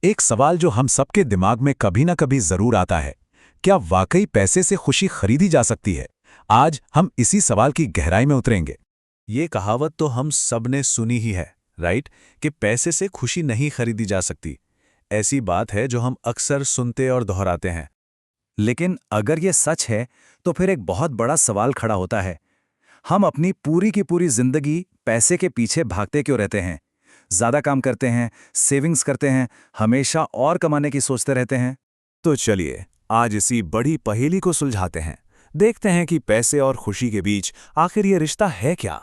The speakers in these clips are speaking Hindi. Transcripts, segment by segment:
एक सवाल जो हम सबके दिमाग में कभी ना कभी जरूर आता है, क्या वाकई पैसे से खुशी खरीदी जा सकती है? आज हम इसी सवाल की गहराई में उतरेंगे। ये कहावत तो हम सब ने सुनी ही है, राइट? कि पैसे से खुशी नहीं खरीदी जा सकती। ऐसी बात है जो हम अक्सर सुनते और दोहराते हैं। लेकिन अगर ये सच है तो फिर एक बहुत बड़ा सवाल खड़ा होता है। हम अपनी पूरी की पूरी जिंदगी पैसे के पीछे भागते क्यों रहते हैं? ज्यादा काम करते हैं, सेविंग्स करते हैं, हमेशा और कमाने की सोचते रहते हैं। तो चलिए आज इसी बड़ी पहेली को सुलझाते हैं। देखते हैं कि पैसे और खुशी के बीच आखिर ये रिश्ता है क्या।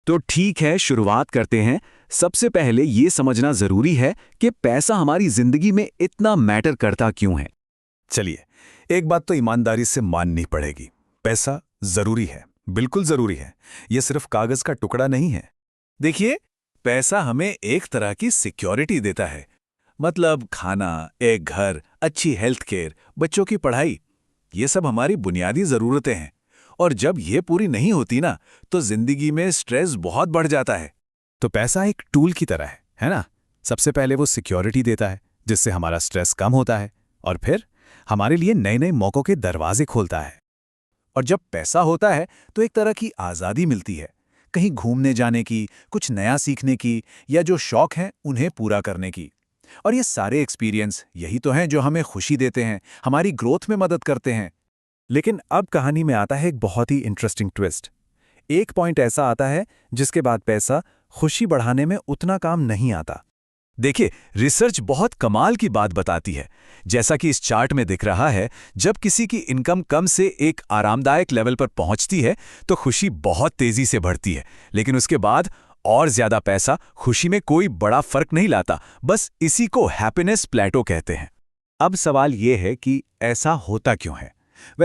तो ठीक है, शुरुआत करते हैं। सबसे पहले ये समझना जरूरी है कि पैसा हमारी जिंदगी में इतना मैटर करता क्यों है। चलिए, एक बात तो ईमानदारी से माननी पड़ेगी। पैसा जरूरी है, बिल्कुल जरूरी है। ये सिर्फ कागज का टुकड़ा नहीं है। देखिए, पैसा हमें एक तरह की सिक्योरिटी देता है। मतलब खाना, एक घर, अच्छी हेल्थ केयर, बच्चों की पढ़ाई, ये सब हमारी बुनियादी जरूरतें हैं। और जब ये पूरी नहीं होती ना, तो जिंदगी में स्ट्रेस बहुत बढ़ जाता है। तो पैसा एक टूल की तरह है ना? सबसे पहले वो सिक्योरिटी देता है, जिससे हमारा स्ट्रेस कम होता है, और फिर हमारे लिए नए नए मौकों के दरवाजे खोलता है। और जब पैसा होता है तो एक तरह की आज़ादी मिलती है, कहीं घूमने जाने की, कुछ नया सीखने की, या जो शौक हैं उन्हें पूरा करने की। और ये सारे एक्सपीरियंस यही तो हैं जो हमें खुशी देते हैं, हमारी ग्रोथ में मदद करते हैं। लेकिन अब कहानी में आता है एक बहुत ही इंटरेस्टिंग ट्विस्ट। एक पॉइंट ऐसा आता है जिसके बाद पैसा खुशी बढ़ाने में उतना काम नहीं आता। देखिए, रिसर्च बहुत कमाल की बात बताती है। जैसा कि इस चार्ट में दिख रहा है, जब किसी की इनकम कम से एक आरामदायक लेवल पर पहुंचती है तो खुशी बहुत तेजी से बढ़ती है। लेकिन उसके बाद और ज्यादा पैसा खुशी में कोई बड़ा फर्क नहीं लाता। बस इसी को हैप्पीनेस प्लेटो कहते हैं। अब सवाल ये है कि ऐसा होता क्यों है?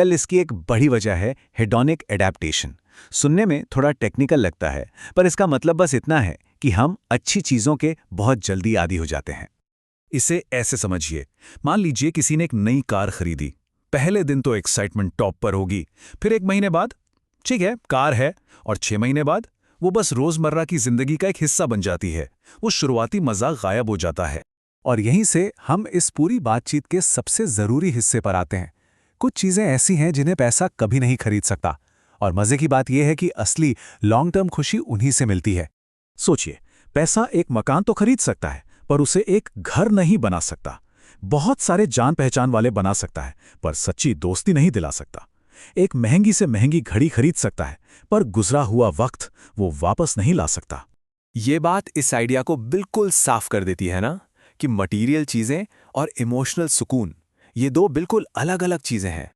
इसकी एक बड़ी वजह है हेडोनिक एडेप्टेशन। सुनने में थोड़ा टेक्निकल लगता है, पर इसका मतलब बस इतना है कि हम अच्छी चीजों के बहुत जल्दी आदी हो जाते हैं। इसे ऐसे समझिए, मान लीजिए किसी ने एक नई कार खरीदी। पहले दिन तो एक्साइटमेंट टॉप पर होगी, फिर एक महीने बाद ठीक है कार है, और 6 महीने बाद वो बस रोजमर्रा की जिंदगी का एक हिस्सा बन जाती है। वो शुरुआती मजा गायब हो जाता है। और यहीं से हम इस पूरी बातचीत के सबसे जरूरी हिस्से पर आते हैं। कुछ चीजें ऐसी हैं जिन्हें पैसा कभी नहीं खरीद सकता, और मजे की बात यह है कि असली लॉन्ग टर्म खुशी उन्हीं से मिलती है। सोचिए, पैसा एक मकान तो खरीद सकता है, पर उसे एक घर नहीं बना सकता। बहुत सारे जान पहचान वाले बना सकता है, पर सच्ची दोस्ती नहीं दिला सकता। एक महंगी से महंगी घड़ी खरीद सकता है, पर गुजरा हुआ वक्त वो वापस नहीं ला सकता। ये बात इस आइडिया को बिल्कुल साफ कर देती है ना, कि मटीरियल चीजें और इमोशनल सुकून, ये दो बिल्कुल अलग अलग चीजें हैं।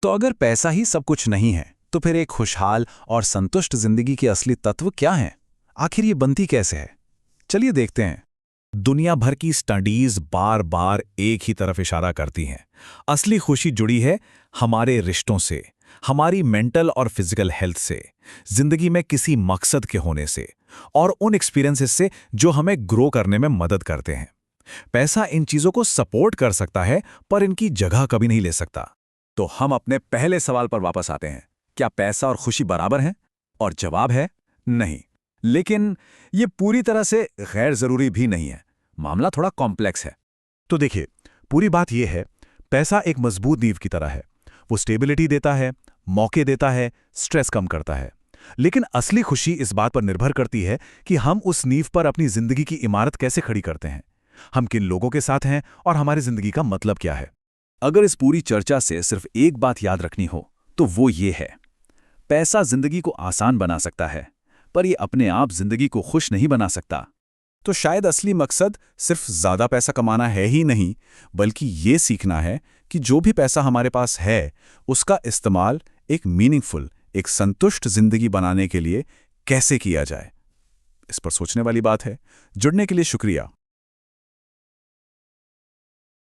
तो अगर पैसा ही सब कुछ नहीं है, तो फिर एक खुशहाल और संतुष्ट जिंदगी के असली तत्व क्या हैं? आखिर ये बनती कैसे है? चलिए देखते हैं। दुनिया भर की स्टडीज बार बार एक ही तरफ इशारा करती हैं। असली खुशी जुड़ी है हमारे रिश्तों से, हमारी मेंटल और फिजिकल हेल्थ से, जिंदगी में किसी मकसद के होने से, और उन एक्सपीरियंसेस से जो हमें ग्रो करने में मदद करते हैं। पैसा इन चीजों को सपोर्ट कर सकता है, पर इनकी जगह कभी नहीं ले सकता। तो हम अपने पहले सवाल पर वापस आते हैं, क्या पैसा और खुशी बराबर हैं? और जवाब है नहीं। लेकिन ये पूरी तरह से गैर जरूरी भी नहीं है। मामला थोड़ा कॉम्प्लेक्स है। तो देखिए, पूरी बात यह है, पैसा एक मजबूत नींव की तरह है। वो स्टेबिलिटी देता है, मौके देता है, स्ट्रेस कम करता है। लेकिन असली खुशी इस बात पर निर्भर करती है कि हम उस नींव पर अपनी जिंदगी की इमारत कैसे खड़ी करते हैं। हम किन लोगों के साथ हैं और हमारी जिंदगी का मतलब क्या है। अगर इस पूरी चर्चा से सिर्फ एक बात याद रखनी हो तो वो ये है, पैसा जिंदगी को आसान बना सकता है, पर ये अपने आप जिंदगी को खुश नहीं बना सकता। तो शायद असली मकसद सिर्फ ज्यादा पैसा कमाना है ही नहीं, बल्कि ये सीखना है कि जो भी पैसा हमारे पास है उसका इस्तेमाल एक मीनिंगफुल, एक संतुष्ट जिंदगी बनाने के लिए कैसे किया जाए। इस पर सोचने वाली बात है। जुड़ने के लिए शुक्रिया।